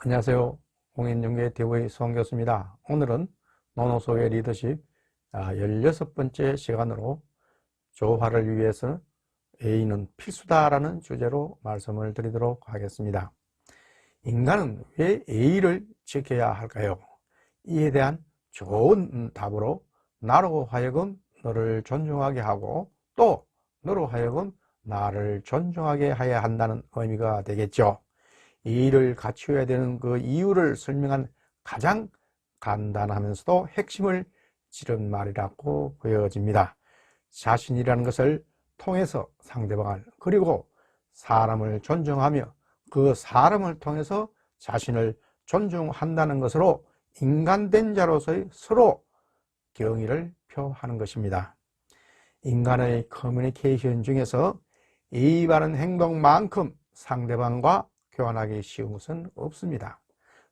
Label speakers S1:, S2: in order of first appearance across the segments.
S1: 안녕하세요. 공인중개 TV 수홍 교수입니다. 오늘은 노노소의 리더십 16번째 시간으로 조화를 위해서 A는 필수다라는 주제로 말씀을 드리도록 하겠습니다. 인간은 왜 A를 지켜야 할까요? 이에 대한 좋은 답으로 나로 하여금 너를 존중하게 하고 또 너로 하여금 나를 존중하게 해야 한다는 의미가 되겠죠. 이 일을 갖추어야 되는 그 이유를 설명한 가장 간단하면서도 핵심을 찌른 말이라고 보여집니다. 자신이라는 것을 통해서 상대방을 그리고 사람을 존중하며 그 사람을 통해서 자신을 존중한다는 것으로 인간된 자로서의 서로 경의를 표하는 것입니다. 인간의 커뮤니케이션 중에서 예의 바른 행동만큼 상대방과 교환하기 쉬운 것은 없습니다.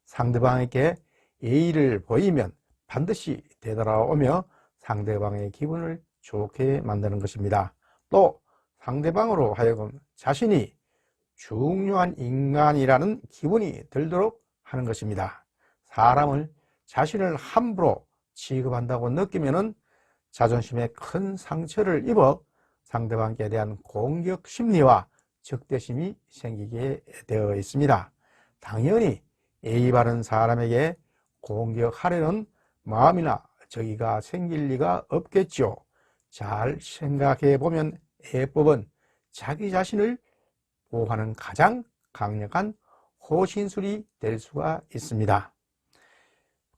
S1: 상대방에게 예의를 보이면 반드시 되돌아오며 상대방의 기분을 좋게 만드는 것입니다. 또 상대방으로 하여금 자신이 중요한 인간이라는 기분이 들도록 하는 것입니다. 사람을 자신을 함부로 취급한다고 느끼면 자존심에 큰 상처를 입어 상대방에 대한 공격 심리와 적대심이 생기게 되어 있습니다. 당연히 예의 바른 사람에게 공격하려는 마음이나 저기가 생길 리가 없겠죠. 잘 생각해 보면 예법은 자기 자신을 보호하는 가장 강력한 호신술이 될 수가 있습니다.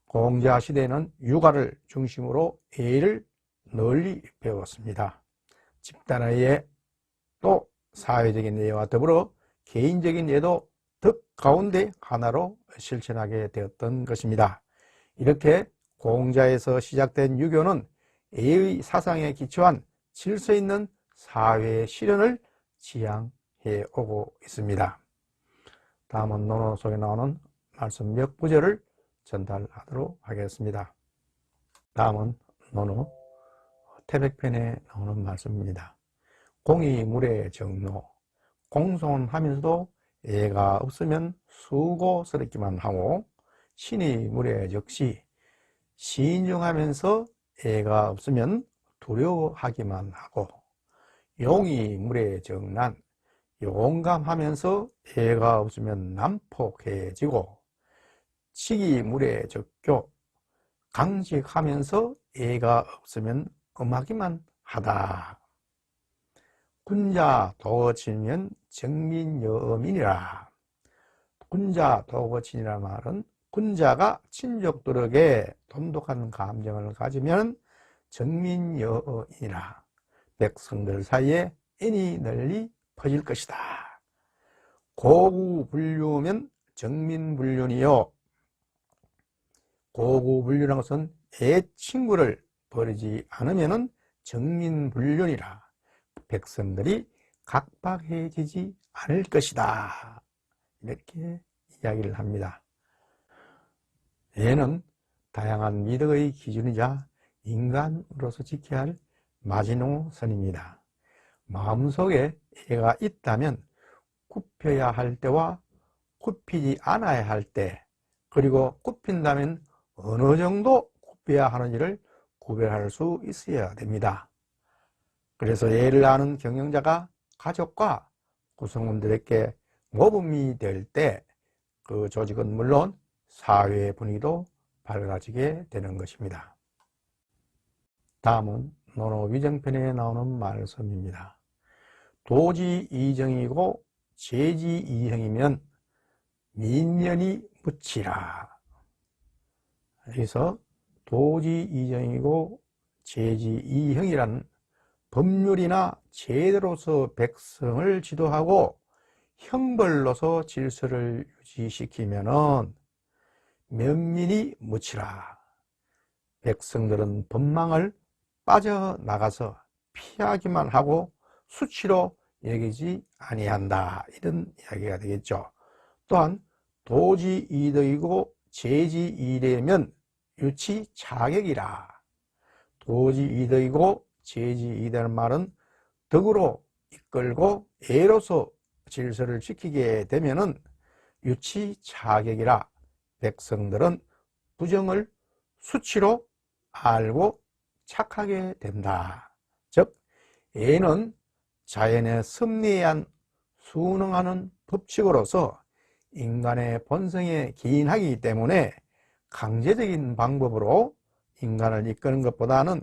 S1: 공자 시대에는 육아를 중심으로 예의를 널리 배웠습니다. 집단의 예, 또 사회적인 예와 더불어 개인적인 예도 덕 가운데 하나로 실천하게 되었던 것입니다. 이렇게 공자에서 시작된 유교는 예의 사상에 기초한 질서 있는 사회의 실현을 지향해 오고 있습니다. 다음은 논어 속에 나오는 말씀 몇 구절을 전달하도록 하겠습니다. 다음은 논어 태백편에 나오는 말씀입니다. 공이 물의 정로, 공손하면서도 예가 없으면 수고스럽기만 하고, 신이 물의 적시, 신중하면서 예가 없으면 두려워하기만 하고, 용이 물의 정난, 용감하면서 예가 없으면 난폭해지고, 치기 물의 적교, 강직하면서 예가 없으면 엄하기만 하다. 군자 도거친이면 정민여민이라. 군자 도거친이라는 말은 군자가 친족들에게 돈독한 감정을 가지면 정민여인이라. 백성들 사이에 인이 널리 퍼질 것이다. 고구분류면 정민불륜이요. 고구분류라는 것은 애친구를 버리지 않으면 정민불륜이라. 백성들이 각박해지지 않을 것이다. 이렇게 이야기를 합니다. 예는 다양한 미덕의 기준이자 인간으로서 지켜야 할 마지노선입니다. 마음속에 예가 있다면 굽혀야 할 때와 굽히지 않아야 할 때, 그리고 굽힌다면 어느 정도 굽혀야 하는지를 구별할 수 있어야 됩니다. 그래서 예를 아는 경영자가 가족과 구성원들에게 모범이 될 때 그 조직은 물론 사회의 분위기도 밝아지게 되는 것입니다. 다음은 논어 위정편에 나오는 말씀입니다. 도지이정이고 제지이형이면 민년이 묻히라. 그래서 도지이정이고 제지이형이란 법률이나 제도로서 백성을 지도하고 형벌로서 질서를 유지시키면은 면민이 묻히라. 백성들은 법망을 빠져나가서 피하기만 하고 수치로 여기지 아니한다. 이런 이야기가 되겠죠. 또한 도지이덕이고 제지이례면 유치자격이라. 도지이덕이고 제지이다는 말은 덕으로 이끌고 예로서 질서를 지키게 되면은 유치자격이라 백성들은 부정을 수치로 알고 착하게 된다. 즉 예는 자연의 섭리에 의한 순응하는 법칙으로서 인간의 본성에 기인하기 때문에 강제적인 방법으로 인간을 이끄는 것보다는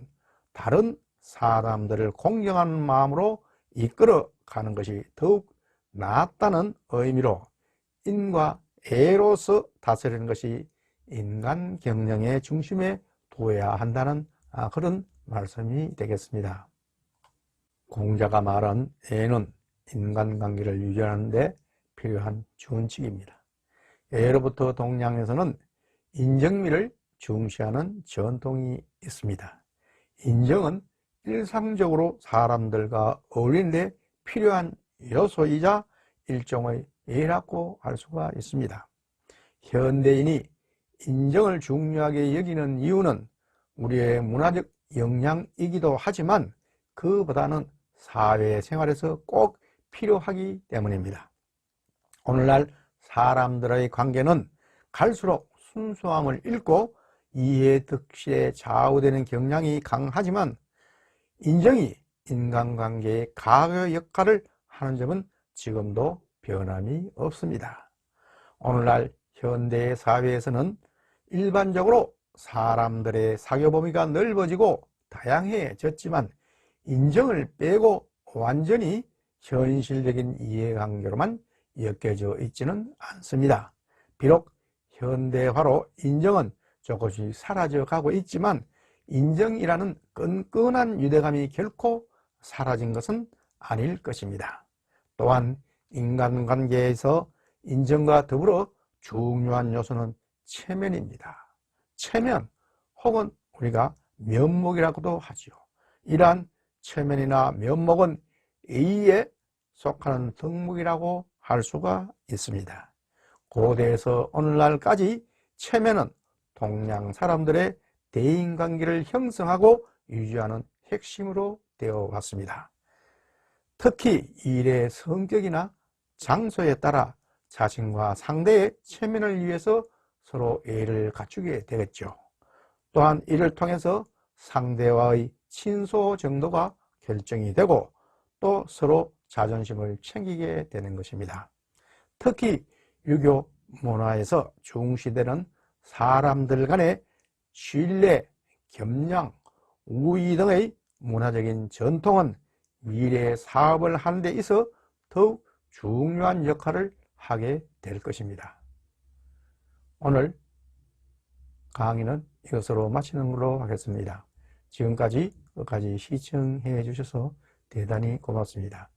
S1: 다른 사람들을 공경하는 마음으로 이끌어 가는 것이 더욱 낫다는 의미로 인과 애로서 다스리는 것이 인간 경영의 중심에 둬야 한다는 그런 말씀이 되겠습니다. 공자가 말한 애는 인간관계를 유지하는 데 필요한 준칙입니다. 예로부터 동양에서는 인정미를 중시하는 전통이 있습니다. 인정은 일상적으로 사람들과 어울리는 데 필요한 요소이자 일종의 예라고 할 수가 있습니다. 현대인이 인정을 중요하게 여기는 이유는 우리의 문화적 역량이기도 하지만 그보다는 사회생활에서 꼭 필요하기 때문입니다. 오늘날 사람들의 관계는 갈수록 순수함을 잃고 이해득실에 좌우되는 경향이 강하지만 인정이 인간관계의 가교 역할을 하는 점은 지금도 변함이 없습니다. 오늘날 현대 사회에서는 일반적으로 사람들의 사교 범위가 넓어지고 다양해졌지만 인정을 빼고 완전히 현실적인 이해관계로만 엮여져 있지는 않습니다. 비록 현대화로 인정은 조금씩 사라져 가고 있지만 인정이라는 끈끈한 유대감이 결코 사라진 것은 아닐 것입니다. 또한 인간관계에서 인정과 더불어 중요한 요소는 체면입니다. 체면 혹은 우리가 면목이라고도 하지요. 이러한 체면이나 면목은 예의에 속하는 덕목이라고 할 수가 있습니다. 고대에서 오늘날까지 체면은 동양 사람들의 대인관계를 형성하고 유지하는 핵심으로 되어 왔습니다. 특히 일의 성격이나 장소에 따라 자신과 상대의 체면을 위해서 서로 예의를 갖추게 되겠죠. 또한 이를 통해서 상대와의 친소 정도가 결정이 되고 또 서로 자존심을 챙기게 되는 것입니다. 특히 유교 문화에서 중시되는 사람들 간의 신뢰, 겸양, 우의 등의 문화적인 전통은 미래의 사업을 하는 데 있어 더욱 중요한 역할을 하게 될 것입니다. 오늘 강의는 이것으로 마치는 걸로 하겠습니다. 지금까지 끝까지 시청해 주셔서 대단히 고맙습니다.